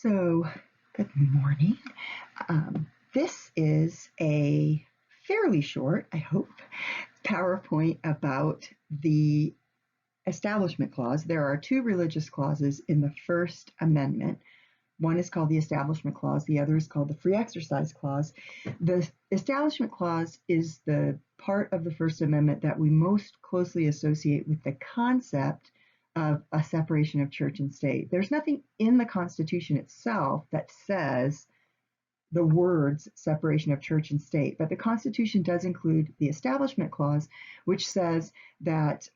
So, good morning. This is a fairly short, I hope, PowerPoint about the Establishment Clause. There are two religious clauses in the First Amendment. One is called the Establishment Clause, the other is called the Free Exercise Clause. The Establishment Clause is the part of the First Amendment that we most closely associate with the concept of a separation of church and state. There's nothing in the Constitution itself that says the words separation of church and state, but the Constitution does include the Establishment Clause, which says that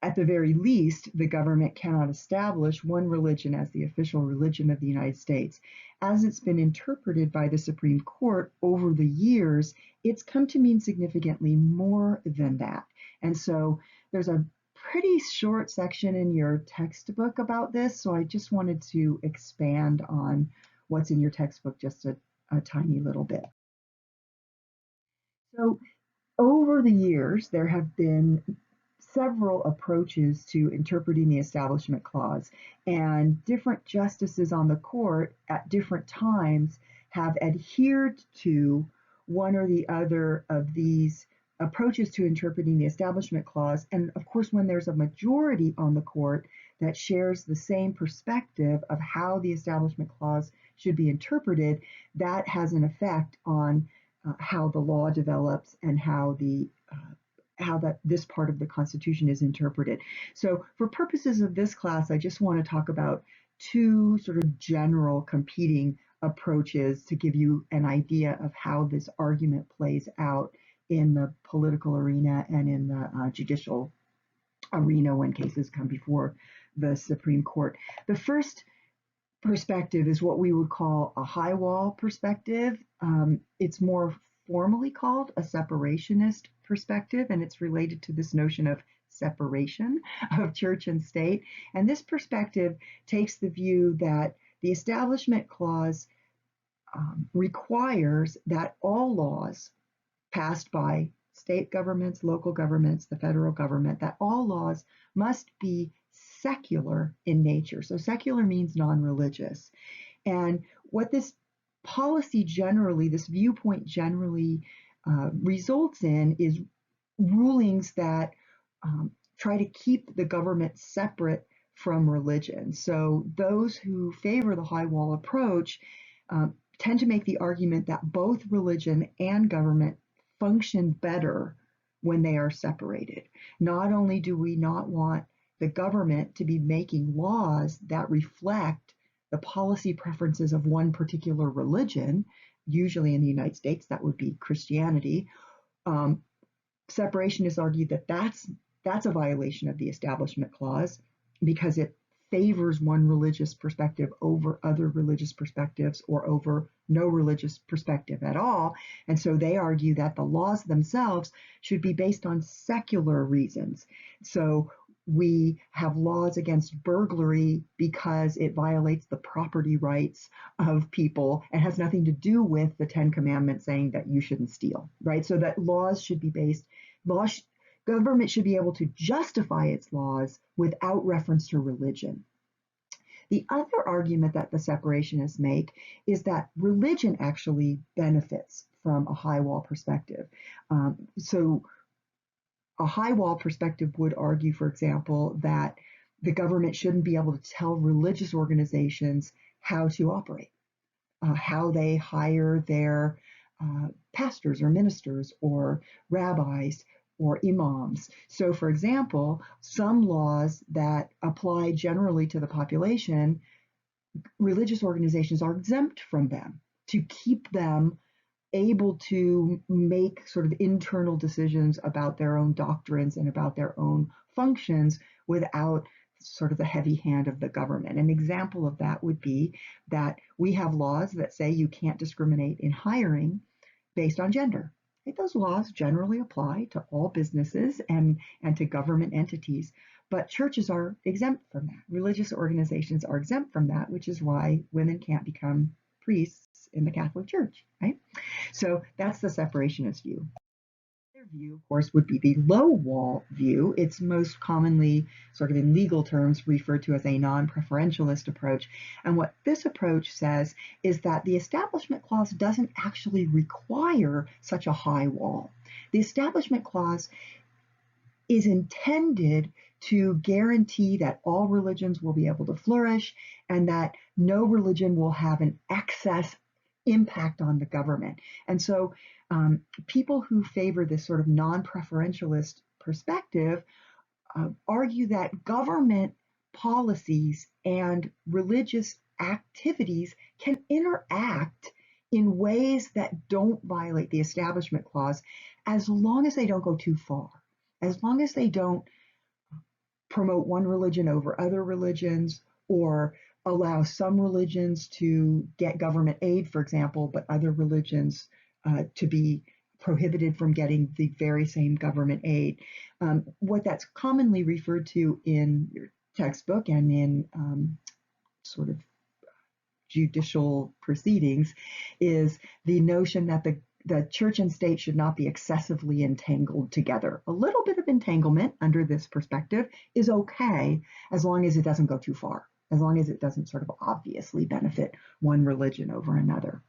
at the very least, the government cannot establish one religion as the official religion of the United States. As it's been interpreted by the Supreme Court over the years, it's come to mean significantly more than that. And so there's a pretty short section in your textbook about this, so I just wanted to expand on what's in your textbook just a tiny little bit. So over the years, there have been several approaches to interpreting the Establishment Clause, and different justices on the court at different times have adhered to one or the other of these approaches to interpreting the Establishment Clause. And of course, when there's a majority on the court that shares the same perspective of how the Establishment Clause should be interpreted, that has an effect on how the law develops and how this part of the Constitution is interpreted. So for purposes of this class, I just want to talk about two sort of general competing approaches to give you an idea of how this argument plays out in the political arena and in the judicial arena when cases come before the Supreme Court. The first perspective is what we would call a high wall perspective. It's more formally called a separationist perspective, and it's related to this notion of separation of church and state. And this perspective takes the view that the Establishment Clause requires that all laws passed by state governments, local governments, the federal government, that all laws must be secular in nature. So secular means non-religious. And what this policy generally, this viewpoint generally results in is rulings that try to keep the government separate from religion. So those who favor the high wall approach tend to make the argument that both religion and government function better when they are separated. Not only do we not want the government to be making laws that reflect the policy preferences of one particular religion, usually in the United States, that would be Christianity. Separationists argue that that's a violation of the Establishment Clause because it favors one religious perspective over other religious perspectives or over no religious perspective at all. And so they argue that the laws themselves should be based on secular reasons. So we have laws against burglary because it violates the property rights of people and has nothing to do with the Ten Commandments saying that you shouldn't steal, right? So that laws should be based, government should be able to justify its laws without reference to religion. The other argument that the separationists make is that religion actually benefits from a high wall perspective. So a high wall perspective would argue, for example, that the government shouldn't be able to tell religious organizations how to operate, how they hire their pastors or ministers or rabbis or imams. So, for example, some laws that apply generally to the population, religious organizations are exempt from them to keep them able to make sort of internal decisions about their own doctrines and about their own functions without sort of the heavy hand of the government. An example of that would be that we have laws that say you can't discriminate in hiring based on gender. Those laws generally apply to all businesses and to government entities, but churches are exempt from that. Religious organizations are exempt from that, which is why women can't become priests in the Catholic Church, right? So that's the separationist view. The view, of course, would be the low wall view. It's most commonly, sort of in legal terms, referred to as a non-preferentialist approach. And what this approach says is that the Establishment Clause doesn't actually require such a high wall. The Establishment Clause is intended to guarantee that all religions will be able to flourish and that no religion will have an excess impact on the government. And so people who favor this sort of non-preferentialist perspective argue that government policies and religious activities can interact in ways that don't violate the Establishment Clause as long as they don't go too far, as long as they don't promote one religion over other religions or allow some religions to get government aid, for example, but other religions to be prohibited from getting the very same government aid. What that's commonly referred to in your textbook and in sort of judicial proceedings is the notion that the church and state should not be excessively entangled together. A little bit of entanglement under this perspective is okay as long as it doesn't go too far, as long as it doesn't sort of obviously benefit one religion over another.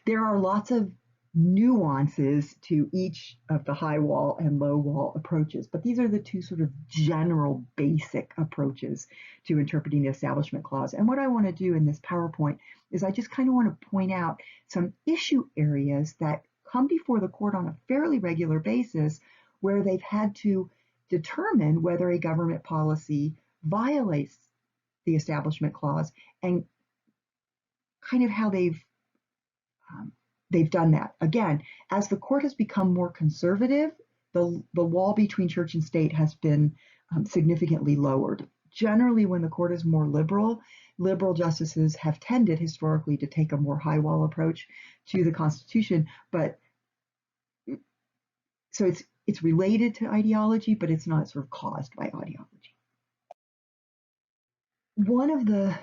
There are lots of nuances to each of the high wall and low wall approaches, but these are the two sort of general basic approaches to interpreting the Establishment Clause. And what I want to do in this PowerPoint is I just kind of want to point out some issue areas that come before the court on a fairly regular basis where they've had to determine whether a government policy violates the Establishment Clause and kind of how they've done that. Again, as the court has become more conservative, the wall between church and state has been significantly lowered. Generally, when the court is more liberal justices have tended historically to take a more high wall approach to the Constitution, but so it's related to ideology, but it's not sort of caused by ideology. One of the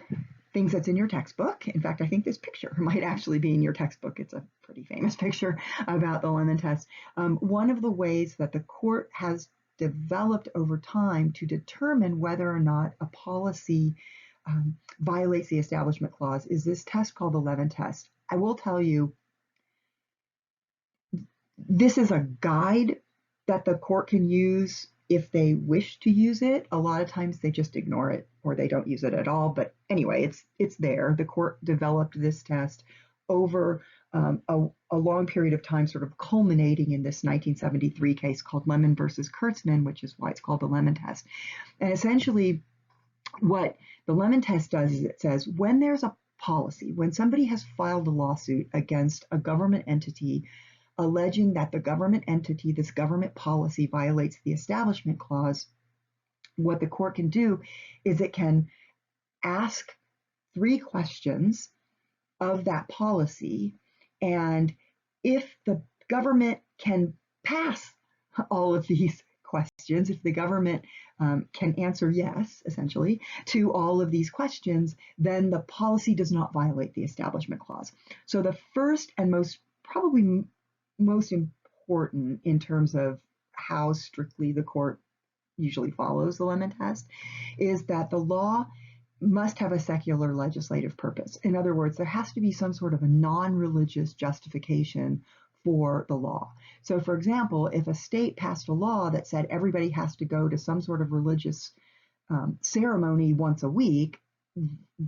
things that's in your textbook, in fact, I think this picture might actually be in your textbook. It's a pretty famous picture about the Lemon Test. One of the ways that the court has developed over time to determine whether or not a policy violates the Establishment Clause is this test called the Lemon Test. I will tell you, this is a guide that the court can use if they wish to use it. A lot of times they just ignore it or they don't use it at all. But anyway, it's there. The court developed this test over a long period of time, sort of culminating in this 1973 case called Lemon versus Kurtzman, which is why it's called the Lemon Test. And essentially what the Lemon Test does is it says when there's a policy, when somebody has filed a lawsuit against a government entity alleging that the government entity, this government policy violates the Establishment Clause, what the court can do is it can ask 3 questions of that policy. And if the government can pass all of these questions, if the government can answer yes, essentially, to all of these questions, then the policy does not violate the Establishment Clause. So the first and probably most important in terms of how strictly the court usually follows the Lemon Test is that the law must have a secular legislative purpose. In other words, there has to be some sort of a non-religious justification for the law. So for example, if a state passed a law that said everybody has to go to some sort of religious ceremony once a week,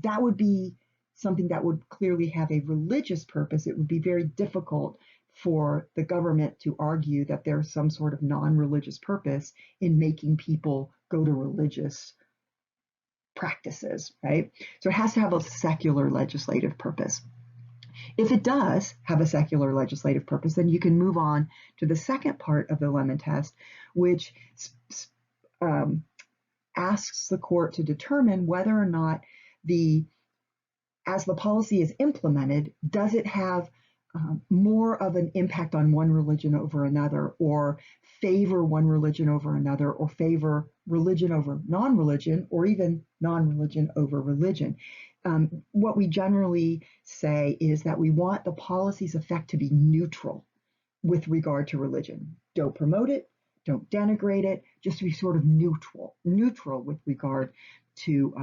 that would be something that would clearly have a religious purpose. It would be very difficult for the government to argue that there's some sort of non-religious purpose in making people go to religious practices, right? So it has to have a secular legislative purpose. If it does have a secular legislative purpose, then you can move on to the second part of the Lemon Test, which asks the court to determine whether or not as the policy is implemented, does it have more of an impact on one religion over another, or favor one religion over another, or favor religion over non-religion, or even non-religion over religion. What we generally say is that we want the policy's effect to be neutral with regard to religion. don't promote it, don't denigrate it, just to be sort of neutral with regard to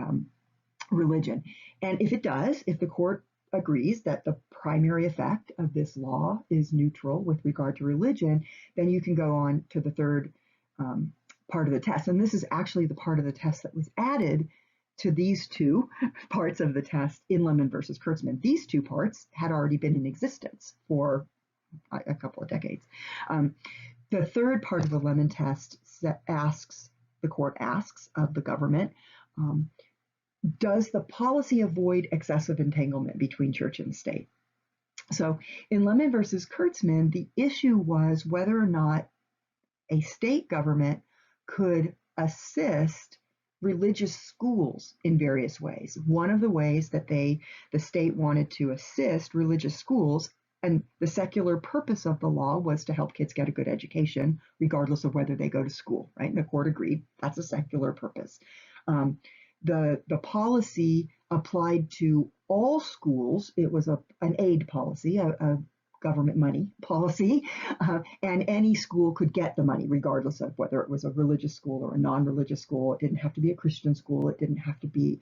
religion. And if it does, if the court agrees that the primary effect of this law is neutral with regard to religion, then you can go on to the third part of the test. And this is actually the part of the test that was added to these two parts of the test in Lemon versus Kurtzman. These two parts had already been in existence for a couple of decades. The third part of the Lemon test the court asks of the government, does the policy avoid excessive entanglement between church and state? So in Lemon versus Kurtzman, the issue was whether or not a state government could assist religious schools in various ways. One of the ways that the state wanted to assist religious schools, and the secular purpose of the law was to help kids get a good education, regardless of whether they go to school, right? And the court agreed that's a secular purpose. The policy applied to all schools. It was an aid policy, a government money policy, and any school could get the money regardless of whether it was a religious school or a non-religious school. It didn't have to be a Christian school. It didn't have to be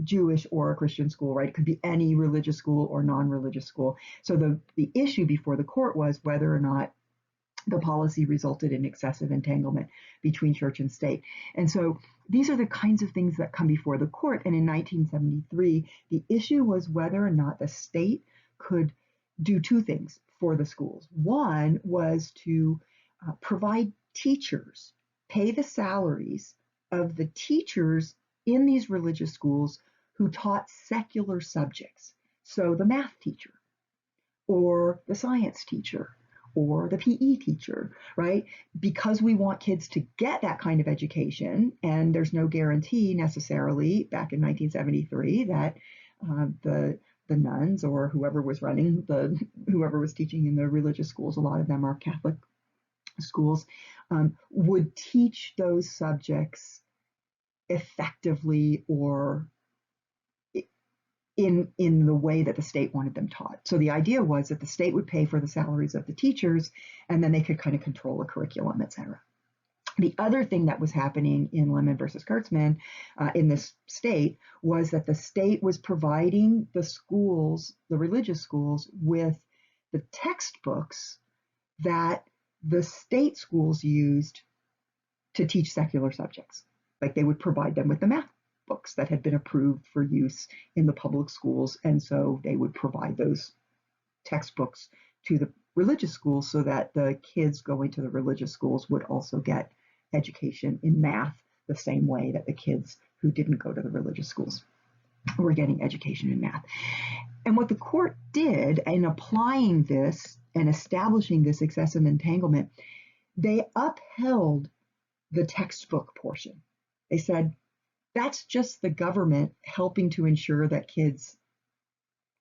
Jewish or a Christian school, right? It could be any religious school or non-religious school. So the issue before the court was whether or not the policy resulted in excessive entanglement between church and state. And so these are the kinds of things that come before the court. And in 1973, the issue was whether or not the state could do two things for the schools. One was to provide teachers, pay the salaries of the teachers in these religious schools who taught secular subjects. So the math teacher or the science teacher or the PE teacher, right? Because we want kids to get that kind of education, and there's no guarantee necessarily back in 1973 that the nuns or whoever was teaching in the religious schools, a lot of them are Catholic schools, would teach those subjects effectively or in the way that the state wanted them taught. So the idea was that the state would pay for the salaries of the teachers, and then they could kind of control the curriculum, et cetera. The other thing that was happening in Lemon versus Kurtzman in this state was that the state was providing the schools, the religious schools, with the textbooks that the state schools used to teach secular subjects. Like they would provide them with the math books that had been approved for use in the public schools. And so they would provide those textbooks to the religious schools so that the kids going to the religious schools would also get education in math the same way that the kids who didn't go to the religious schools were getting education in math. And what the court did in applying this and establishing this excessive entanglement, they upheld the textbook portion. They said, that's just the government helping to ensure that kids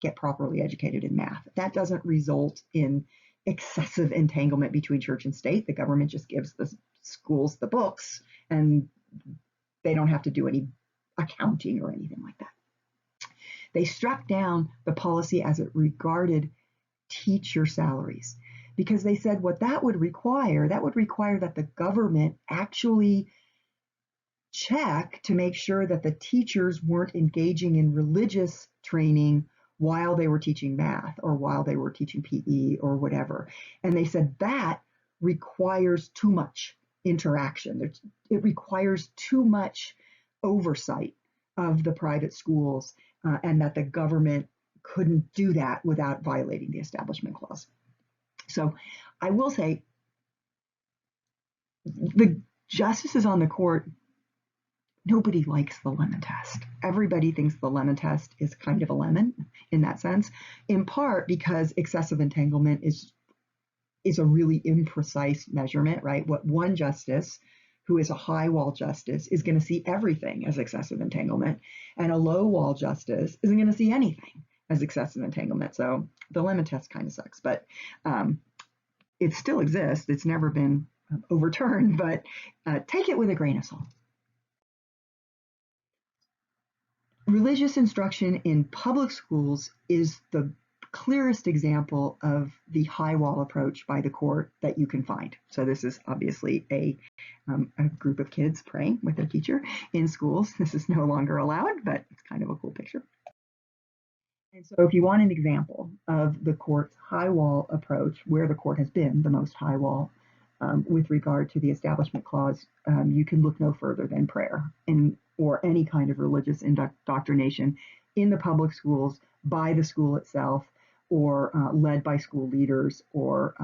get properly educated in math. That doesn't result in excessive entanglement between church and state. The government just gives the schools the books, and they don't have to do any accounting or anything like that. They struck down the policy as it regarded teacher salaries, because they said what that would require that the government actually check to make sure that the teachers weren't engaging in religious training while they were teaching math or while they were teaching PE or whatever. And they said that requires too much interaction. It requires too much oversight of the private schools, and that the government couldn't do that without violating the Establishment Clause. So I will say the justices on the court, nobody likes the lemon test. Everybody thinks the lemon test is kind of a lemon in that sense, in part because excessive entanglement is a really imprecise measurement, right? What one justice, who is a high wall justice, is going to see everything as excessive entanglement, and a low wall justice isn't going to see anything as excessive entanglement. So the lemon test kind of sucks, but it still exists. It's never been overturned, but take it with a grain of salt. Religious instruction in public schools is the clearest example of the high wall approach by the court that you can find. So this is obviously a group of kids praying with their teacher in schools. This is no longer allowed, but it's kind of a cool picture. And so if you want an example of the court's high wall approach, where the court has been the most high wall with regard to the Establishment Clause, you can look no further than prayer or any kind of religious indoctrination in the public schools by the school itself or led by school leaders or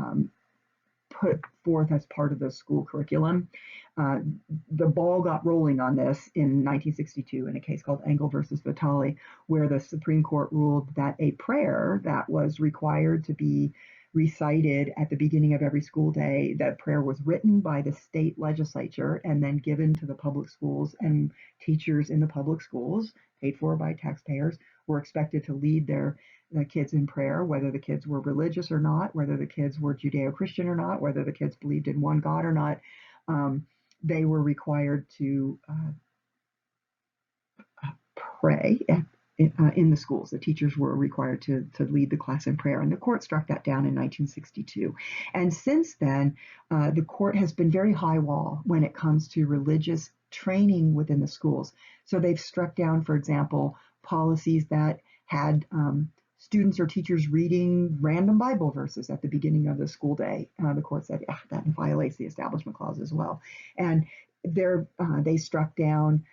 put forth as part of the school curriculum. The ball got rolling on this in 1962 in a case called Engel versus Vitale, where the Supreme Court ruled that a prayer that was required to be recited at the beginning of every school day, that prayer was written by the state legislature and then given to the public schools, and teachers in the public schools, paid for by taxpayers, were expected to lead the kids in prayer, whether the kids were religious or not, whether the kids were Judeo-Christian or not, whether the kids believed in one God or not. They were required to pray in the schools. The teachers were required to lead the class in prayer, and the court struck that down in 1962. And since then, the court has been very high wall when it comes to religious training within the schools. So they've struck down, for example, policies that had students or teachers reading random Bible verses at the beginning of the school day. The court said, yeah, that violates the Establishment Clause as well. And they struck down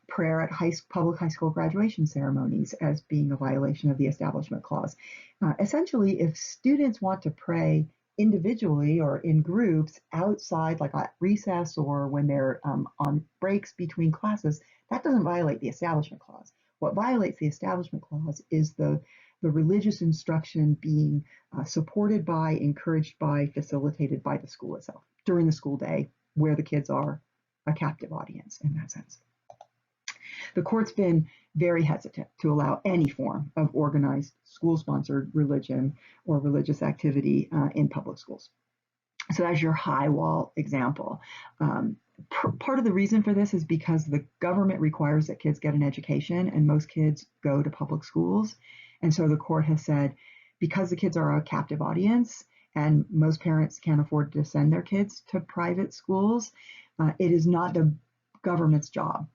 prayer at public high school graduation ceremonies as being a violation of the Establishment Clause. Essentially, if students want to pray individually or in groups outside, like at recess or when they're on breaks between classes, that doesn't violate the Establishment Clause. What violates the Establishment Clause is the religious instruction being supported by, encouraged by, facilitated by the school itself during the school day, where the kids are a captive audience in that sense. The court's been very hesitant to allow any form of organized school-sponsored religion or religious activity in public schools. So that's your high wall example. Part of the reason for this is because the government requires that kids get an education, and most kids go to public schools. And so the court has said, because the kids are a captive audience and most parents can't afford to send their kids to private schools, it is not the government's job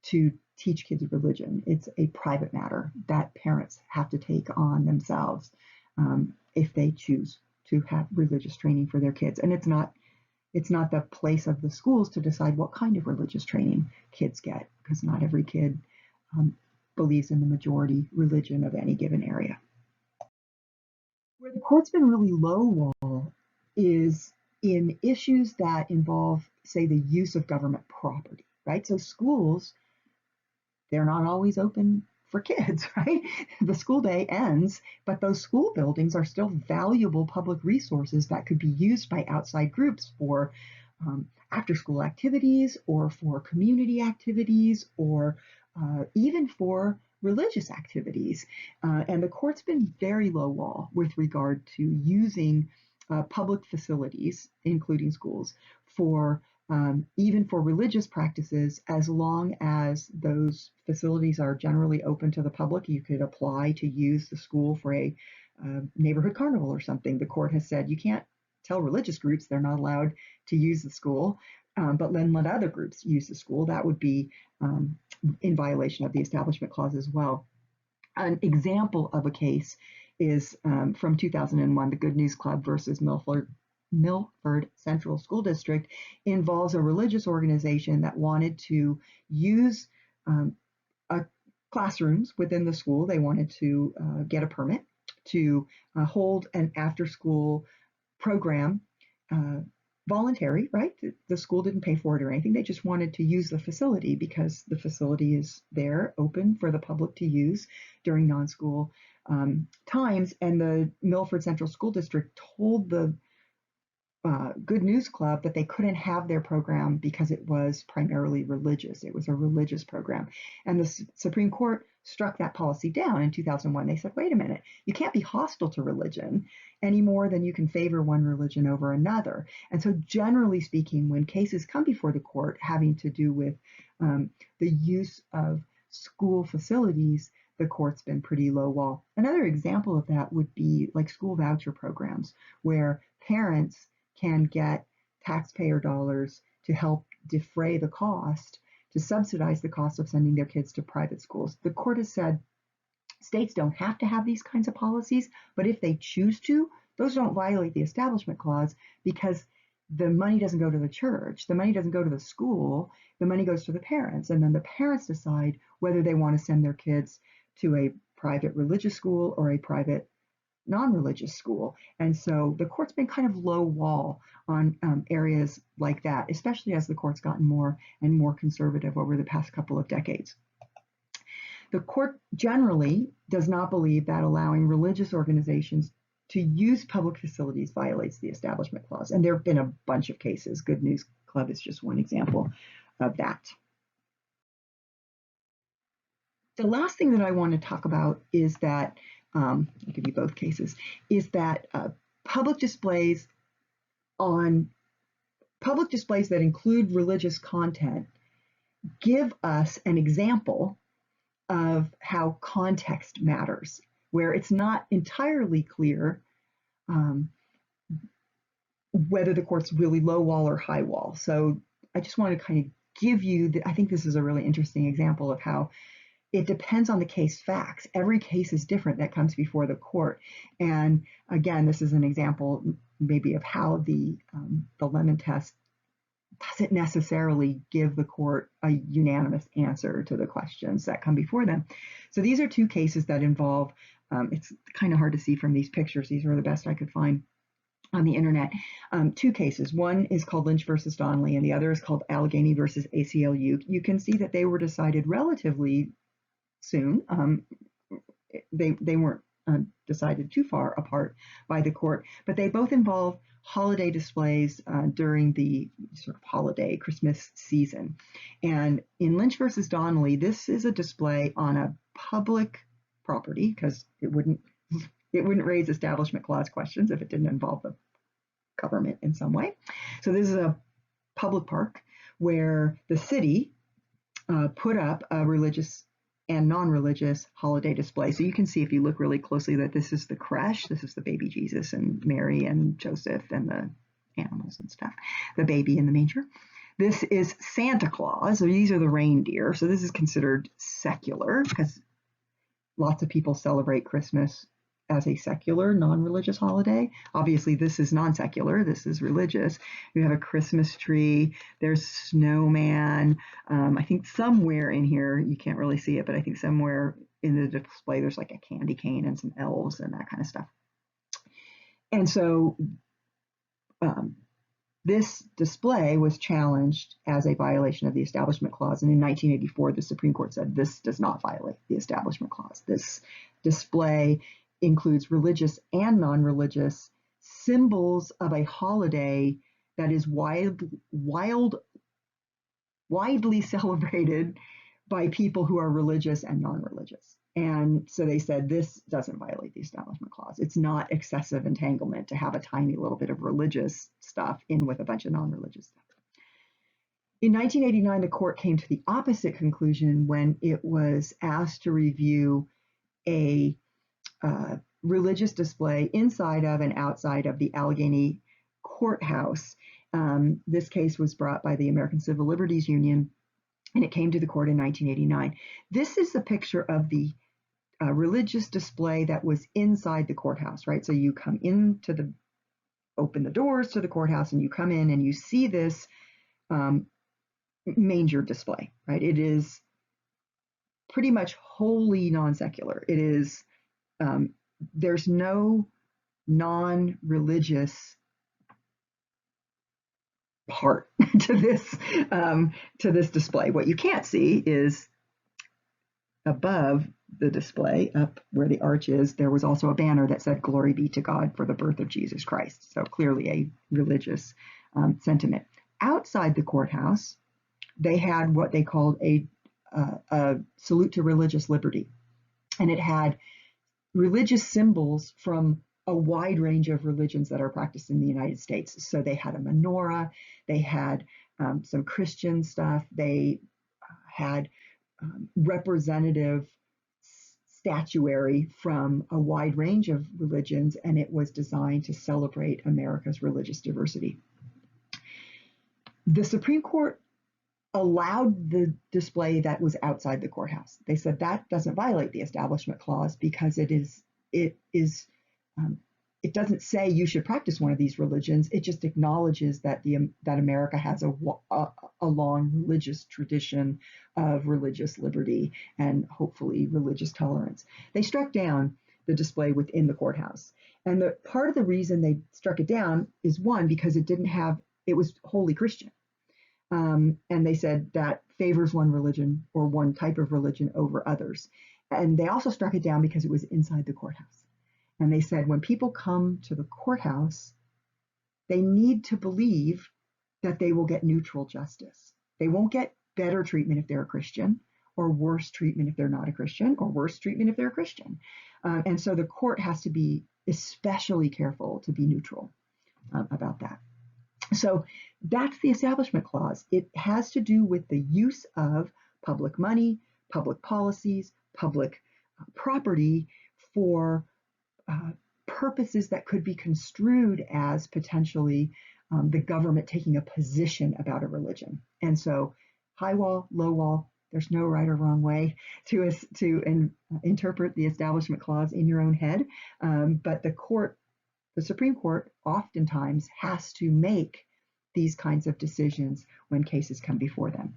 to teach kids religion. It's a private matter that parents have to take on themselves if they choose to have religious training for their kids. And it's not the place of the schools to decide what kind of religious training kids get, because not every kid believes in the majority religion of any given area. Where the court's been really low wall is in issues that involve, say, the use of government property, right? So schools, they're not always open for kids, right? The school day ends, but those school buildings are still valuable public resources that could be used by outside groups for after-school activities or for community activities or even for religious activities. And the court's been very low wall with regard to using public facilities, including schools, for even for religious practices, as long as those facilities are generally open to the public. You could apply to use the school for a neighborhood carnival or something. The court has said you can't tell religious groups they're not allowed to use the school, but then let other groups use the school. That would be in violation of the Establishment Clause as well. An example of a case is from 2001, the Good News Club versus Milford Central School District, involves a religious organization that wanted to use classrooms within the school. They wanted to get a permit to hold an after-school program, voluntary, right? The school didn't pay for it or anything. They just wanted to use the facility because the facility is there, open for the public to use during non-school times. And the Milford Central School District told the Good News Club that they couldn't have their program because it was primarily religious. It was a religious program. And the Supreme Court struck that policy down in 2001. They said, wait a minute, you can't be hostile to religion any more than you can favor one religion over another. And so generally speaking, when cases come before the court having to do with the use of school facilities, the court's been pretty low wall. Another example of that would be like school voucher programs, where parents can get taxpayer dollars to help defray the cost, to subsidize the cost of sending their kids to private schools. The court has said states don't have to have these kinds of policies, but if they choose to, those don't violate the Establishment Clause because the money doesn't go to the church, the money doesn't go to the school, the money goes to the parents, and then the parents decide whether they want to send their kids to a private religious school or a private non-religious school. And so the court's been kind of low wall on areas like that, especially as the court's gotten more and more conservative over the past couple of decades. The court generally does not believe that allowing religious organizations to use public facilities violates the Establishment Clause. And there have been a bunch of cases. Good News Club is just one example of that. The last thing that I want to talk about is that, I'll give you both cases, is that public displays that include religious content give us an example of how context matters, where it's not entirely clear whether the court's really low wall or high wall. So I just want to kind of give you, I think this is a really interesting example of how it depends on the case facts. Every case is different that comes before the court. And again, this is an example maybe of how the Lemon test doesn't necessarily give the court a unanimous answer to the questions that come before them. So these are two cases that involve, it's kind of hard to see from these pictures. These are the best I could find on the internet. Two cases. One is called Lynch versus Donnelly, and the other is called Allegheny versus ACLU. You can see that they were decided relatively soon. They weren't decided too far apart by the court, but they both involve holiday displays during the sort of holiday Christmas season. And in Lynch versus Donnelly, this is a display on a public property because it wouldn't raise Establishment Clause questions if it didn't involve the government in some way. So this is a public park where the city put up a religious and non-religious holiday display. So you can see if you look really closely that this is the creche, this is the baby Jesus and Mary and Joseph and the animals and stuff, the baby in the manger. This is Santa Claus, so these are the reindeer. So this is considered secular because lots of people celebrate Christmas as a secular, non-religious holiday. Obviously, this is non-secular. This is religious. You have a Christmas tree. There's snowman. I think somewhere in here, you can't really see it, but I think somewhere in the display, there's like a candy cane and some elves and that kind of stuff. And so this display was challenged as a violation of the Establishment Clause. And in 1984, the Supreme Court said this does not violate the Establishment Clause. This display includes religious and non-religious symbols of a holiday that is widely celebrated by people who are religious and non-religious. And so they said this doesn't violate the Establishment Clause. It's not excessive entanglement to have a tiny little bit of religious stuff in with a bunch of non-religious stuff. In 1989, the court came to the opposite conclusion when it was asked to review a religious display inside of and outside of the Allegheny courthouse. This case was brought by the American Civil Liberties Union, and it came to the court in 1989. This is a picture of the religious display that was inside the courthouse, right? So you come into open the doors to the courthouse, and you come in and you see this manger display, right? It is pretty much wholly non-secular. It is there's no non-religious part to this display. What you can't see is above the display, up where the arch is, there was also a banner that said "Glory be to God for the birth of Jesus Christ." So clearly a religious sentiment. Outside the courthouse, they had what they called a salute to religious liberty, and it had religious symbols from a wide range of religions that are practiced in the United States. So they had a menorah, they had some Christian stuff, they had representative statuary from a wide range of religions, and it was designed to celebrate America's religious diversity. The Supreme Court allowed the display that was outside the courthouse. They said that doesn't violate the Establishment Clause because it is it doesn't say you should practice one of these religions. It just acknowledges that that America has a long religious tradition of religious liberty and hopefully religious tolerance. They struck down the display within the courthouse, and the part of the reason they struck it down is one, because it was wholly Christian. And they said that favors one religion or one type of religion over others. And they also struck it down because it was inside the courthouse. And they said when people come to the courthouse, they need to believe that they will get neutral justice. They won't get better treatment if they're a Christian, or worse treatment if they're not a Christian, or worse treatment if they're a Christian. And so the court has to be especially careful to be neutral about that. So that's the Establishment Clause. It has to do with the use of public money, public policies, public property for purposes that could be construed as potentially the government taking a position about a religion. And so high wall, low wall, there's no right or wrong way to interpret the Establishment Clause in your own head. But the Supreme Court oftentimes has to make these kinds of decisions when cases come before them.